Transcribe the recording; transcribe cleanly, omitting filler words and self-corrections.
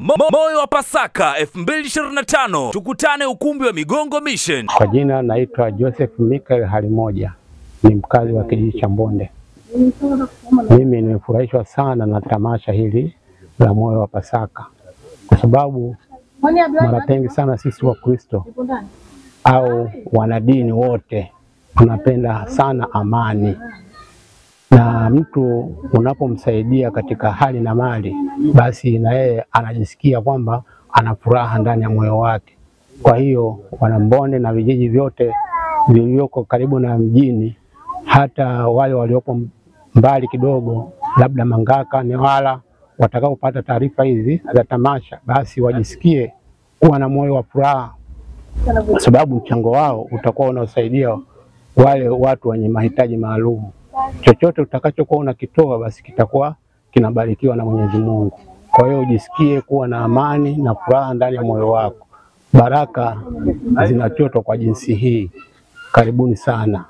Moyo wa Pasaka 2025, tukutane ukumbi wa Migongo Mission. Kwa jina naitwa Joseph Michael Halimoja, ni mkazi wa kijiji cha Mbonde. Mimi nimefurahishwa sana na tamasha hili la Moyo wa Pasaka, kwa sababu mara pengi sana sisi wa Kristo au wanadini wote tunapenda sana amani, na mtu unapomsaidia katika hali na mali, basi na yeye anajisikia kwamba ana furaha ndani ya moyo wake. Kwa hiyo Wanambonde na vijiji vyote vilivyoko karibu na mjini, hata wale waliopo mbali kidogo, labda Mangaka, Newala, watakaopata taarifa hizi za tamasha, basi wajisikie kuwa na moyo wa furaha, kwa sababu mchango wao utakuwa unasaidia wale watu wenye mahitaji maalum. Chochote utakachokuwa unakitoa, basi kitakuwa kinabarikiwa na Mwenyezi Mungu. Kwa hiyo ujisikie kuwa na amani na furaha ndani ya moyo wako. Baraka zinachotwa kwa jinsi hii. Karibuni sana.